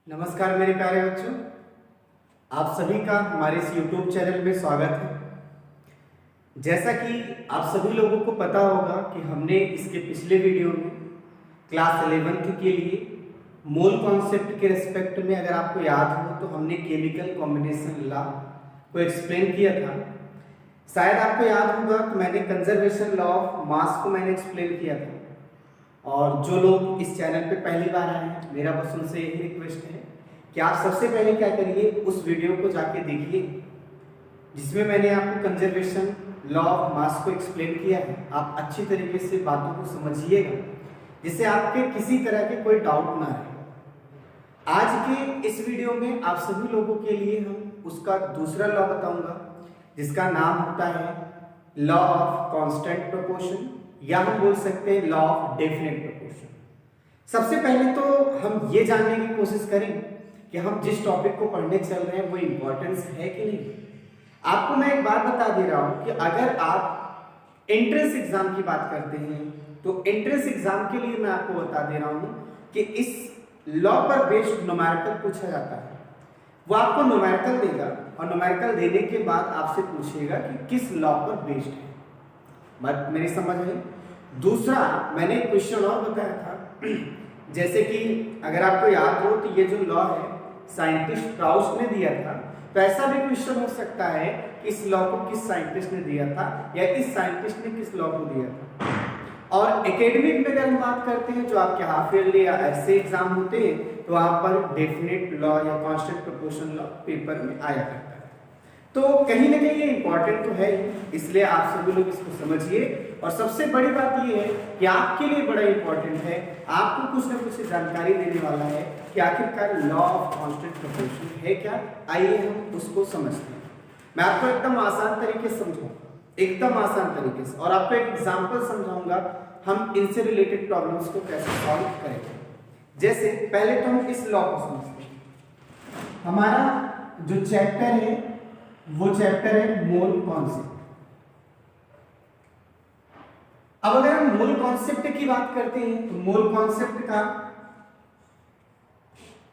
नमस्कार मेरे प्यारे बच्चों, आप सभी का हमारे इस YouTube चैनल में स्वागत है। जैसा कि आप सभी लोगों को पता होगा कि हमने इसके पिछले वीडियो में क्लास 11th के लिए मोल कॉन्सेप्ट के रेस्पेक्ट में, अगर आपको याद हो तो हमने केमिकल कॉम्बिनेशन लॉ को एक्सप्लेन किया था। शायद आपको याद होगा कि मैंने कंजर्वेशन लॉ ऑफ मास को मैंने एक्सप्लेन किया था। और जो लोग इस चैनल पे पहली बार आए हैं, मेरा बस उनसे यही रिक्वेस्ट है कि आप सबसे पहले क्या करिए, उस वीडियो को जाके देखिए जिसमें मैंने आपको कंजर्वेशन लॉ ऑफ मास को एक्सप्लेन किया है। आप अच्छी तरीके से बातों को समझिएगा जिससे आपके किसी तरह के कोई डाउट ना रहे। आज के इस वीडियो में आप सभी लोगों के लिए हम उसका दूसरा लॉ बताऊंगा जिसका नाम होता है लॉ ऑफ कांस्टेंट प्रोपोर्शन, या हम बोल सकते हैं लॉ ऑफ डेफिनेट प्रोपोर्शन। सबसे पहले तो हम ये जानने की कोशिश करें कि हम जिस टॉपिक को पढ़ने चल रहे हैं वो इम्पोर्टेंस है कि नहीं। आपको मैं एक बात बता दे रहा हूं कि अगर आप एंट्रेंस एग्जाम की बात करते हैं तो एंट्रेंस एग्जाम के लिए मैं आपको बता दे रहा हूं कि इस लॉ पर बेस्ड न्यूमेरिकल पूछा जाता है। वो आपको न्यूमेरिकल देगा और न्यूमेरिकल देने के बाद आपसे पूछेगा कि किस लॉ पर बेस्ड है। बात मेरी समझ में। दूसरा मैंने क्वेश्चन और बताया था, जैसे कि अगर आपको याद हो तो ये जो लॉ है साइंटिस्ट प्राउस ने दिया था, तो ऐसा भी क्वेश्चन हो सकता है कि इस लॉ को किस साइंटिस्ट ने दिया था या इस साइंटिस्ट ने किस लॉ को दिया था। और एकेडमिक में अगर हम बात करते हैं, जो आपके हाफ ईयरली या ऐसे एग्जाम होते हैं, तो वहां पर डेफिनेट लॉ या कांस्टेंट प्रोपोर्शन लॉ पेपर में आया करता है। तो कहीं ना कहीं ये इंपॉर्टेंट तो है, इसलिए आप सभी लोग इसको समझिए। और सबसे बड़ी बात ये है कि आपके लिए बड़ा इंपॉर्टेंट है, आपको कुछ ना कुछ जानकारी देने वाला है कि आखिरकार लॉ ऑफ कांस्टेंट प्रोपोर्शन है क्या। आइए हम उसको समझते हैं। मैं आपको एकदम आसान तरीके से समझाऊंगा, एकदम आसान तरीके से, और आपको एक एग्जाम्पल समझाऊंगा हम इनसे रिलेटेड प्रॉब्लम्स को कैसे सॉल्व करेंगे। जैसे पहले तो हम इस लॉ को समझते हैं। हमारा जो चैप्टर है वो चैप्टर है मोल कॉन्सेप्ट। अब अगर हम मोल कॉन्सेप्ट की बात करते हैं तो मोल कॉन्सेप्ट का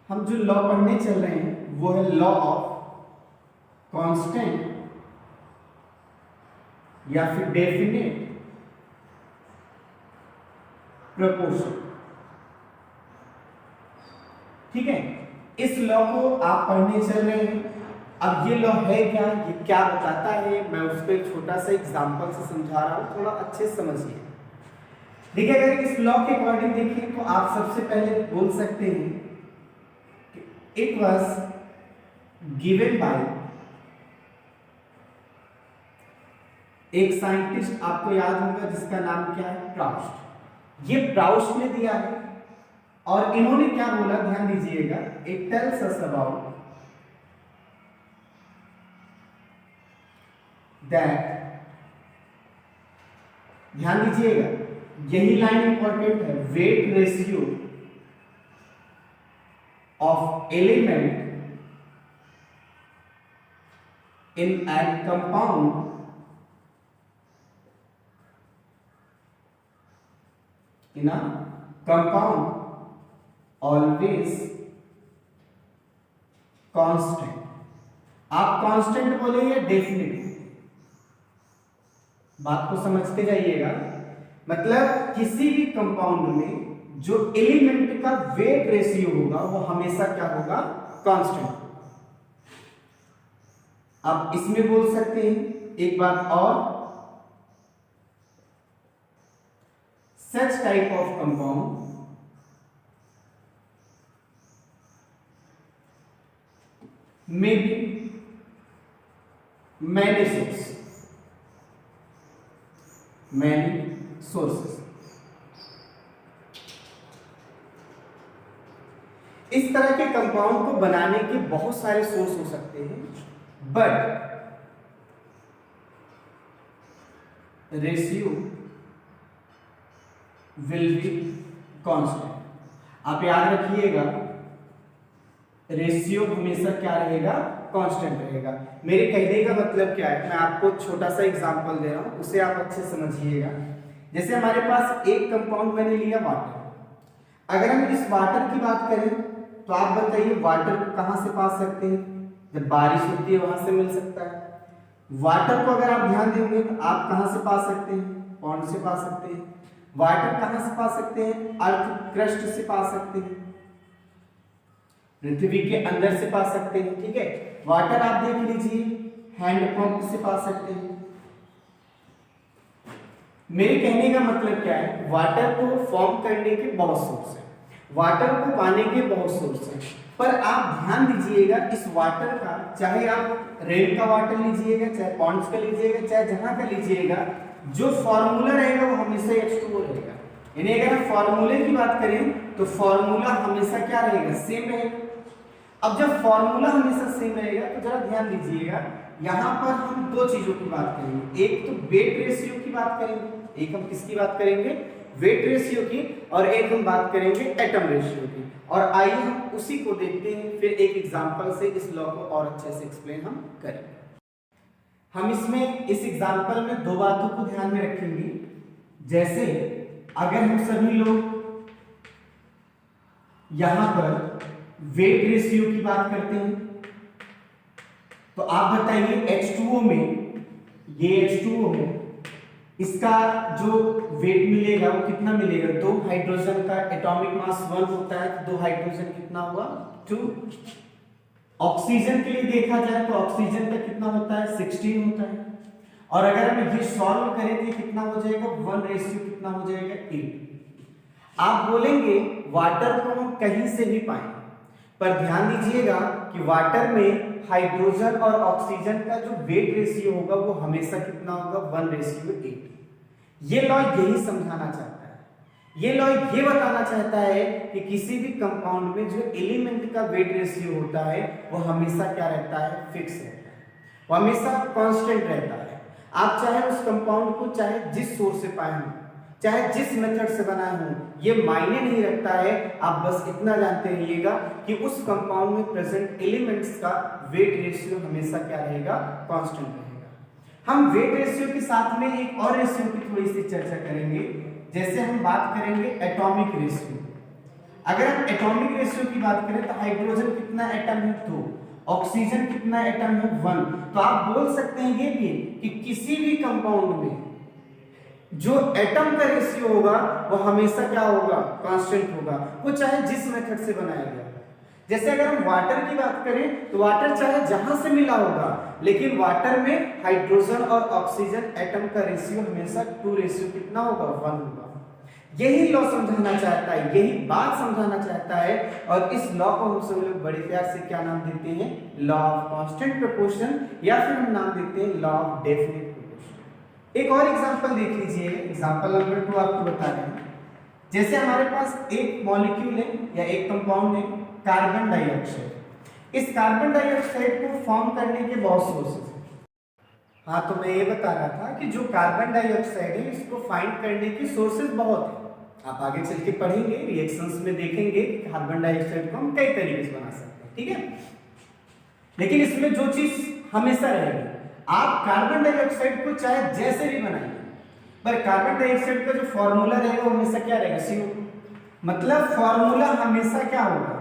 हम जो लॉ पढ़ने चल रहे हैं वो है लॉ ऑफ कांस्टेंट या फिर डेफिनेट प्रोपोर्शन। ठीक है, इस लॉ को आप पढ़ने चल रहे हैं। अब ये लॉ है क्या, ये क्या बताता है, मैं उस पर एक छोटा सा एग्जांपल से समझा रहा हूं, थोड़ा अच्छे से समझिए। देखिए, अगर इस लॉ के अकॉर्डिंग देखें तो आप सबसे पहले बोल सकते हैं कि इट वाज गिवन बाय एक साइंटिस्ट, आपको याद होगा जिसका नाम क्या है, प्राउस्ट। ये प्राउस्ट ने दिया है और इन्होंने क्या बोला, ध्यान दीजिएगा, it tells us about that, ध्यान दीजिएगा यही लाइन इंपॉर्टेंट है, weight ratio of element in an compound in a compound always constant। आप कांस्टेंट बोले या डेफिनेट, बात को समझते जाइएगा। मतलब किसी भी कंपाउंड में जो एलिमेंट का वेट रेशियो होगा वो हमेशा क्या होगा, कांस्टेंट। आप इसमें बोल सकते हैं एक बात और, such type of compound may be many sources। इस तरह के कंपाउंड को बनाने के बहुत सारे सोर्स हो सकते हैं, but ratio will be constant। आप याद रखिएगा रेशियो हमेशा क्या रहेगा, कांस्टेंट रहेगा। मेरे कहने का मतलब क्या है, मैं आपको छोटा सा एग्जांपल दे रहा हूं, उसे आप अच्छे से समझिएगा। जैसे हमारे पास एक कंपाउंड मैंने लिया वाटर, अगर हम इस वाटर की बात करें तो आप बताइए वाटर को कहां से पा सकते हैं? जब बारिश होती है वहां से मिल सकता है। वाटर को अगर आप ध्यान देंगे तो आप कहां से पा सकते हैं? पॉन्ड से पा सकते हैं। वाटर कहां से पा सकते हैं? अर्थ क्रस्ट से पा सकते हैं, पृथ्वी के अंदर से पा सकते हैं। ठीक है, वाटर आप देख लीजिए हैंडपंप से पा सकते हैं। मेरे कहने का मतलब क्या है, वाटर को फॉर्म करने के बहुत सोर्स है, वाटर को पाने के बहुत सोर्स है, पर आप ध्यान दीजिएगा इस वाटर का, चाहे आप रेन का वाटर लीजिएगा, चाहे पॉन्ड्स का लीजिएगा, चाहे जहां का लीजिएगा, जो फॉर्मूला रहेगा वो हमेशा H2O रहेगा। यानी अगर हम फॉर्मूले की बात करें तो फॉर्मूला हमेशा क्या रहेगा? सेम रहेगा। अब जब फॉर्मूला हमेशा सेम रहेगा तो जरा ध्यान दीजिएगा, यहाँ पर हम दो चीजों की बात करेंगे, एक तो वेट रेशियो की बात करेंगे, एक हम किसकी बात करेंगे? वेट रेशियो की, और एक हम बात करेंगे एटम रेशियो की। और आइए हम उसी को देखते हैं, फिर एक एग्जांपल से इस लॉ को और अच्छे से एक्सप्लेन हम करेंगे। हम इसमें इस एग्जांपल में दो बातों को ध्यान में रखेंगे। जैसे अगर हम सभी लोग यहां पर वेट रेशियो की बात करते हैं तो आप बताइए H2O में, ये H2O है, इसका जो वेट मिलेगा वो कितना मिलेगा? 2 हाइड्रोजन का एटॉमिक मास 1 होता है, तो 2 हाइड्रोजन कितना हुआ? 2। ऑक्सीजन के लिए देखा जाए तो ऑक्सीजन का कितना होता है? 16 होता है। और अगर हम ये सॉल्व करें तो कितना हो जाएगा? 1 रेशियो कितना हो जाएगा? 8। आप बोलेंगे वाटर को हम कहीं से भी पाएं, पर ध्यान दीजिएगा कि वाटर में हाइड्रोजन और ऑक्सीजन का जो वेट रेशियो होगा वो हमेशा कितना होगा? 1:8। ये लॉ यही समझाना चाहता है, ये लॉ ये बताना चाहता है कि किसी भी कंपाउंड में जो एलिमेंट का वेट रेशियो होता है वो हमेशा क्या रहता है? फिक्स रहता है, वो हमेशा कांस्टेंट रहता है। आप चाहे उस कंपाउंड को चाहे जिस सोर्स से पाए हो, चाहे जिस मेथड से बनाए हो, ये मायने नहीं रखता है। आप बस इतना जानते रहिएगा कि उस कंपाउंड में प्रेजेंट एलिमेंट्स का वेट रेशियो हमेशा क्या रहेगा? कांस्टेंट रहेगा। हम वेट रेशियो के साथ में एक और रेशियो की थोड़ी सी चर्चा करेंगे। जैसे हम बात करेंगे एटॉमिक रेशियो। अगर हम एटॉमिक रेशियो की बात करें तो हाइड्रोजन कितना एटम है? 2। ऑक्सीजन कितना एटम है? 1। तो आप बोल सकते हैं ये भी कि किसी भी कंपाउंड में जो एटम का रेशियो होगा वो हमेशा क्या होगा? कांस्टेंट होगा, वो चाहे जिस मेथड से बनाया गया। जैसे अगर हम वाटर की बात करें तो वाटर चाहे जहां से मिला होगा, लेकिन वाटर में हाइड्रोजन और ऑक्सीजन एटम का रेशियो हमेशा 2 रेशियो कितना होगा? 1 होगा। यही लॉ समझाना चाहता है, यही बात समझाना चाहता है, और इस लॉ को हम सब लोग बड़े प्यार से क्या नाम देते हैं? लॉ ऑफ कांस्टेंट प्रोपोर्शन, या फिर हम नाम देते हैं लॉ ऑफ डेफिनेट प्रोपोर्शन। एक और एग्जांपल देख लीजिए, एग्जांपल नंबर 2 आपको बता रहे हैं। जैसे हमारे पास एक मॉलिक्यूल है या एक कंपाउंड है, कार्बन डाइऑक्साइड। इस कार्बन डाइऑक्साइड को फॉर्म करने के बहुत सोर्सेस हैं। हाँ, तो मैं ये बता रहा था कि जो कार्बन डाइऑक्साइड है इसको फाइंड करने के सोर्सेज बहुत हैं। आप आगे चल के पढ़ेंगे, रिएक्शंस में देखेंगे कि कार्बन डाइऑक्साइड को हम कई तरीके से बना सकते हैं। ठीक है, लेकिन इसमें जो चीज हमेशा रहेगी, आप कार्बन डाइऑक्साइड को चाहे जैसे भी बनाइए, पर कार्बन डाइऑक्साइड का जो फॉर्मूला रहेगा वो हमेशा क्या रहेगा? CO। मतलब फॉर्मूला हमेशा क्या होगा?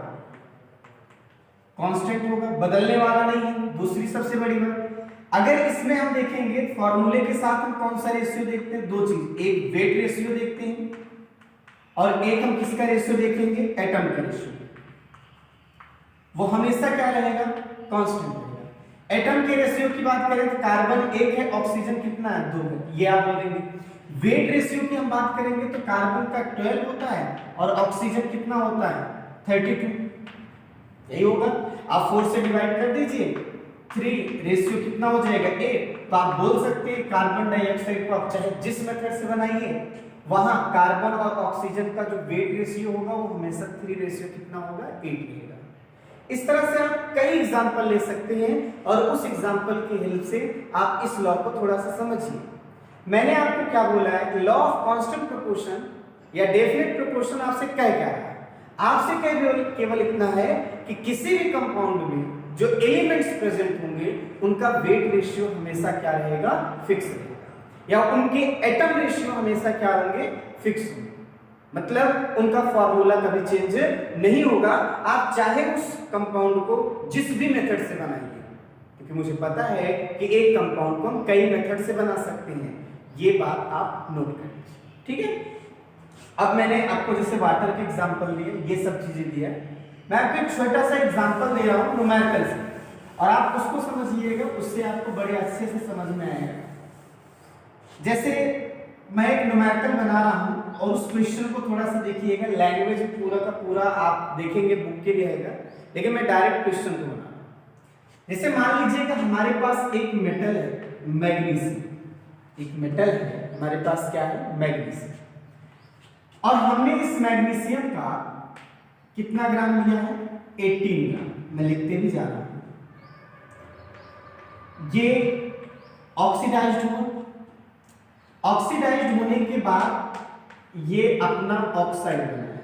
कांस्टेंट होगा, बदलने वाला नहीं है। दूसरी सबसे बड़ी बात, अगर इसमें हम देखेंगे फॉर्मूले के साथ हम कौन सा रेशियो देखते हैं? 2 चीज, एक वेट रेशियो देखते हैं और एक हम किसका रेशियो देखेंगे? एटम का रेशियो। वो हमेशा क्या रहेगा? कांस्टेंट रहेगा। एटम के रेशियो की बात करें तो कार्बन 1 है, ऑक्सीजन कितना है? 2 है, ये आप बोलेंगे। वेट रेशियो की हम बात करेंगे तो कार्बन का 12 होता है और ऑक्सीजन कितना होता है? 32। यही होगा। आप 4 से डिवाइड कर दीजिए, 3 रेशियो कितना हो जाएगा? 8। तो आप बोल सकते हैं कार्बन डाइऑक्साइड को आप चाहे जिस मेथड से बनाइए, वहां कार्बन और ऑक्सीजन का जो वेट रेशियो होगा वो हमेशा 3 रेशियो कितना होगा? 8 रहेगा। इस तरह से आप कई एग्जांपल ले सकते हैं और उस एग्जांपल की हेल्प से आप इस लॉ को थोड़ा सा समझिए। मैंने आपको क्या बोला है? लॉ ऑफ कांस्टेंट प्रोपोर्शन या डेफिनेट प्रोपोर्शन आपसे क्या कह रहा है? आपसे केवल इतना है कि किसी भी कंपाउंड में जो एलिमेंट्स प्रेजेंट होंगे उनका वेट रेशियो हमेशा क्या रहेगा? फिक्स रहेगा, या उनके एटम रेशियो हमेशा क्या होंगे? फिक्स होंगे। मतलब उनका फॉर्मूला कभी चेंज नहीं होगा, आप चाहे उस कंपाउंड को जिस भी मेथड से बनाइए, क्योंकि मुझे पता है कि एक कंपाउंड को हम कई मेथड से बना सकते हैं। ये बात आप नोट कर लीजिए, ठीक है। अब मैंने आपको जैसे वाटर के एग्जांपल दिए, ये सब चीजें दिया, मैं आपको एक छोटा सा एग्जांपल दे रहा हूं न्यूमेरिकल से, और आप उसको समझिएगा, उससे आपको बड़े अच्छे से समझ में आएगा। जैसे मैं एक न्यूमेरिकल बना रहा हूं और उस क्वेश्चन को थोड़ा सा देखिएगा, लैंग्वेज पूरा का पूरा आप देखेंगे बुक के लिए रहेगा, लेकिन मैं डायरेक्ट क्वेश्चन को बना रहा हूं। जैसे मान लीजिएगा हमारे पास एक मेटल है मैग्नीशियम, एक मेटल है हमारे पास, क्या है, मैग्नीशियम, और हमने इस मैग्नीशियम का कितना ग्राम लिया है, 18 ग्राम, मैं लिखते भी जा रहा हूं। ये ऑक्सीडाइज्ड हुआ, ऑक्सीडाइज्ड होने के बाद ये अपना ऑक्साइड बनाया,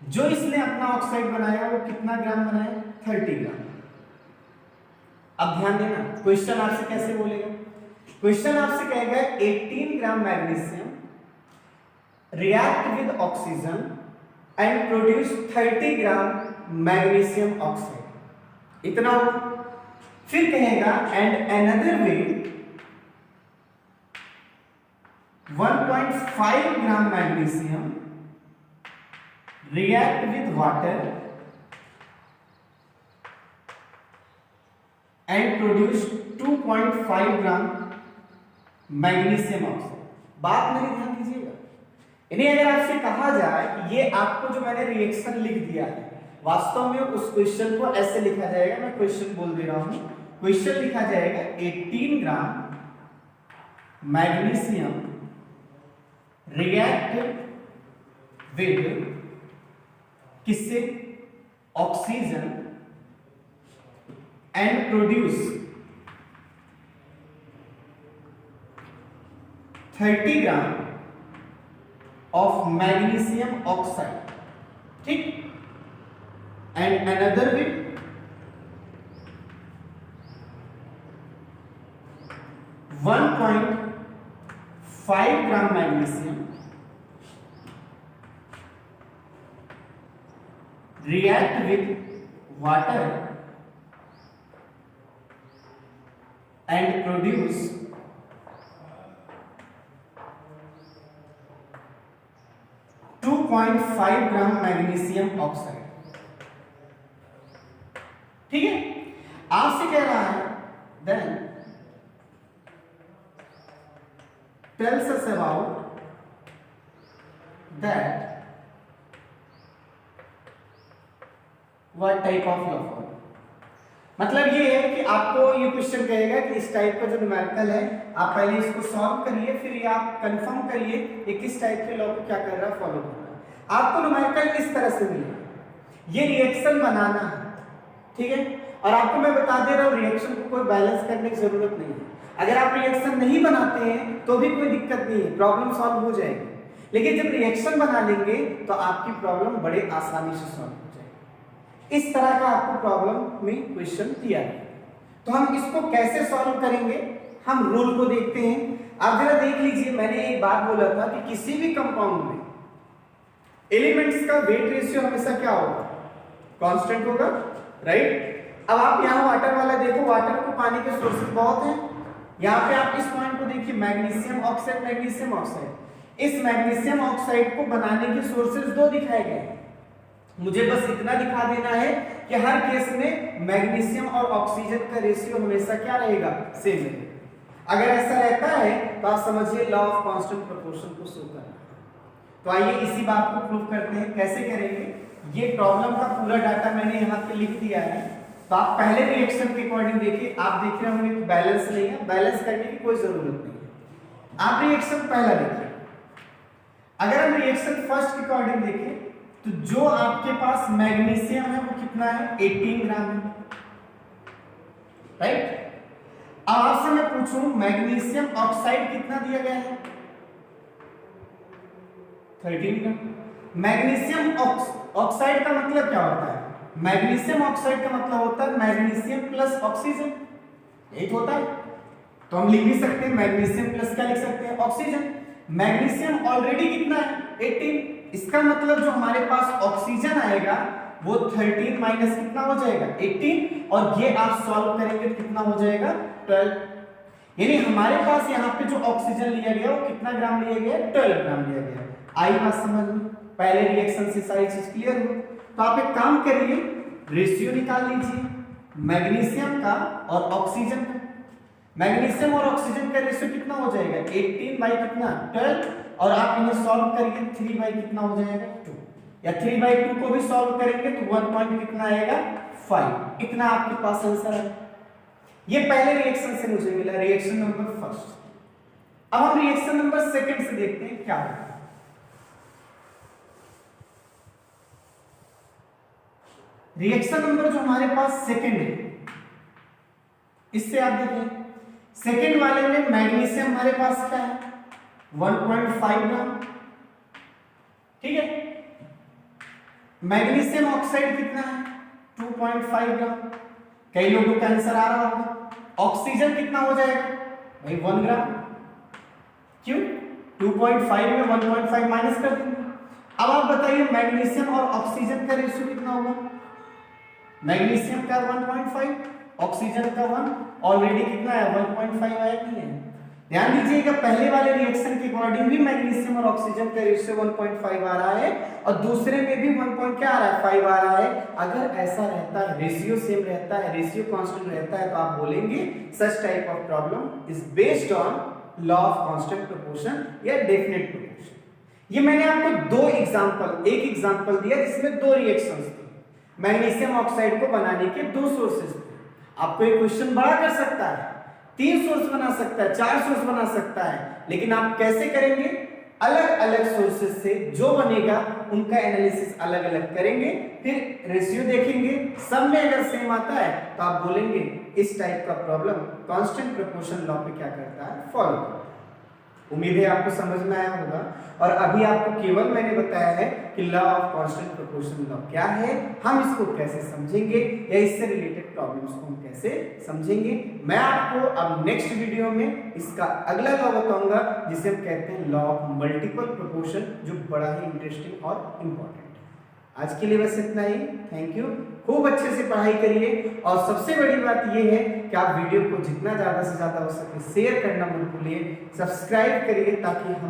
जो इसने अपना ऑक्साइड बनाया वो कितना ग्राम बनाया, 30 ग्राम। अब ध्यान देना, क्वेश्चन आपसे कैसे बोलेगा, क्वेश्चन आपसे कहेगा 18 gram magnesium react with oxygen and produce 30 gram magnesium oxide, इतना होगा। फिर कहेगा and another way 1.5 gram magnesium react with water and produce 2.5 gram magnesium oxide. बात मेरी ध्यान दीजिएगा, इन्हें अगर आपसे कहा जाए कि ये आपको जो मैंने रिएक्शन लिख दिया है, वास्तव में उस क्वेश्चन को ऐसे लिखा जाएगा, मैं क्वेश्चन बोल दे रहा हूं, क्वेश्चन लिखा जाएगा 18 ग्राम मैग्नीशियम रिएक्ट विद किससे, oxygen and produce 30 gram of magnesium oxide, ठीक। And another way 1.5 gram magnesium react with water and produce 2.5 gram magnesium oxide, ठीक है। आपसे कह रहा है then tells us about that what type of law form, मतलब ये है कि आपको ये क्वेश्चन कहेगा कि इस टाइप का जो न्यूमेरिकल है आप पहले इसको सॉल्व करिए, फिर ये आप कंफर्म करिए कि किस टाइप के लॉ को क्या कर रहा है, फॉलो कर रहा है। आपको न्यूमेरिकल इस तरह से मिलेगा, ये रिएक्शन बनाना है, ठीक है। और आपको मैं बता दे रहा हूँ रिएक्शन को कोई बैलेंस करने की जरूरत नहीं है, अगर आप रिएक्शन नहीं बनाते हैं तो भी कोई दिक्कत नहीं है, प्रॉब्लम सॉल्व हो जाएगी। लेकिन जब रिएक्शन बना लेंगे तो आपकी प्रॉब्लम बड़े आसानी से सॉल्व हो जाएगी। इस तरह का आपको प्रॉब्लम में क्वेश्चन दिया है, तो हम इसको कैसे सॉल्व करेंगे, हम रूल को देखते हैं। आप जरा देख लीजिए, मैंने एक बात बोला था कि किसी भी कंपाउंड में एलिमेंट्स का वेट रेशियो हमेशा क्या होगा, कांस्टेंट होगा, राइट। अब आप यहाँ वाटर वाला देखो, वाटर को पानी के सोर्सेज बहुत हैं। यहाँ पे आप इस पॉइंट को देखिए, मैग्नीशियम ऑक्साइड, मैग्नीशियम ऑक्साइड। इस मैग्नीशियम ऑक्साइड को बनाने के सोर्सेज दो दिखाए गए, मुझे बस इतना दिखा देना है कि हर केस में मैग्नीशियम और ऑक्सीजन का रेशियो हमेशा क्या रहेगा, सेम रहेगा। अगर ऐसा रहता है तो आप समझिए लॉ ऑफ कांस्टेंट प्रोपोर्शन को शो करना। तो आइए इसी बात को प्रूव करते हैं, कैसे करेंगे। ये प्रॉब्लम का पूरा डाटा मैंने यहाँ पे लिख दिया है, तो आप पहले रिएक्शन के अकॉर्डिंग देखिए। आप देख रहे होंगे कि बैलेंस नहीं है, बैलेंस करने की कोई जरूरत नहीं है। आप रिएक्शन पहला देखिए, अगर हम रिएक्शन फर्स्ट के अकॉर्डिंग देखें तो जो आपके पास मैग्नीशियम है वो कितना है, 18 ग्राम है, राइट। अब आपसे मैं पूछूं मैग्नीशियम ऑक्साइड कितना दिया गया है, 13 ग्राम। मैग्नीशियम ऑक्साइड का मतलब क्या होता है, मैग्नीशियम ऑक्साइड का मतलब होता है मैग्नीशियम प्लस ऑक्सीजन, यही होता है। तो हम लिख भी सकते हैं मैग्नीशियम प्लस क्या लिख सकते हैं, ऑक्सीजन। मैग्नीशियम ऑलरेडी कितना है 18, इसका मतलब जो हमारे पास ऑक्सीजन आएगा वो 13 माइनस कितना हो जाएगा 18, और ये आप सॉल्व करेंगे तो कितना हो जाएगा 12। यानी हमारे पास यहाँ पे जो ऑक्सीजन लिया गया वो कितना ग्राम लिया गया 12 ग्राम लिया गया। आई बात समझ में, पहले रिएक्शन से सारी चीज क्लियर हो। तो आप एक काम करिए, रेशियो निकाल लीजिए मैग्नीशियम का और ऑक्सीजन का। मैग्नीशियम और ऑक्सीजन का रेशियो कितना हो जाएगा 18 बाई कितना 12, और आप इन्हें सॉल्व करिए 3 बाई कितना हो जाएगा 2, या 3 बाई 2 को भी सॉल्व करेंगे तो 1 पॉइंट कितना आएगा 5। इतना आपके पास आंसर है। ये पहले रिएक्शन से मुझे मिला, रिएक्शन नंबर फर्स्ट। अब हम रिएक्शन नंबर सेकंड से देखते हैं क्या होगा। रिएक्शन नंबर जो हमारे पास सेकंड है, इससे आप देखिए सेकंड वाले में मैग्नीशियम हमारे पास क्या है 1.5 ग्राम, ठीक है। मैग्नीशियम ऑक्साइड कितना है 2.5 ग्राम। कई लोगों का आंसर आ रहा होगा। ऑक्सीजन कितना हो जाएगा भाई 1 ग्राम, क्यों 2.5 में 1.5 माइनस कर देंगे। अब आप बताइए मैग्नीशियम और ऑक्सीजन का रेशियो कितना होगा। मैग्नीशियम का 1.5, ऑक्सीजन का 1, ऑलरेडी कितना है 1.5 आया नहीं है। ध्यान दीजिएगा पहले वाले रिएक्शन के अकॉर्डिंग भी मैग्नीशियम और ऑक्सीजन का रेशियो 1.5 आ रहा है, और दूसरे में भी 1. क्या आ रहा है 5 आ रहा है। अगर ऐसा रहता है, रेशियो सेम रहता है, रेशियो कांस्टेंट रहता है, तो आप बोलेंगे such type of problem is based on law of constant proportion या डेफिनेट प्रोपोर्शन। ये मैंने आपको दो एग्जांपल, एक एग्जांपल दिया जिसमें दो रिएक्शंस थे, मैग्नीशियम ऑक्साइड को बनाने के दो सोर्सेस थे। आपको एक क्वेश्चन बड़ा कर सकता है, 3 सोर्स बना सकता है, 4 सोर्स बना सकता है, लेकिन आप कैसे करेंगे अलग अलग सोर्सेस से जो बनेगा उनका एनालिसिस अलग अलग करेंगे, फिर रेशियो देखेंगे, सब में अगर सेम आता है तो आप बोलेंगे इस टाइप का प्रॉब्लम कांस्टेंट प्रोपोर्शन लॉ पे क्या करता है फॉलो करता है। उम्मीद है आपको समझ में आया होगा। और अभी आपको केवल मैंने बताया है कि law of constant proportion law क्या है, हम इसको कैसे समझेंगे, या इससे रिलेटेड प्रॉब्लम्स को हम कैसे समझेंगे। मैं आपको अब नेक्स्ट वीडियो में इसका अगला लॉ बताऊंगा जिसे हम कहते हैं लॉ ऑफ मल्टीपल प्रोपोर्शन, जो बड़ा ही इंटरेस्टिंग और इंपॉर्टेंट है। आज के लिए बस इतना ही, थैंक यू। खूब अच्छे से पढ़ाई करिए, और सबसे बड़ी बात यह है कि आप वीडियो को जितना ज्यादा से ज्यादा हो सके शेयर करना मत भूलिए, सब्सक्राइब करिए ताकि हम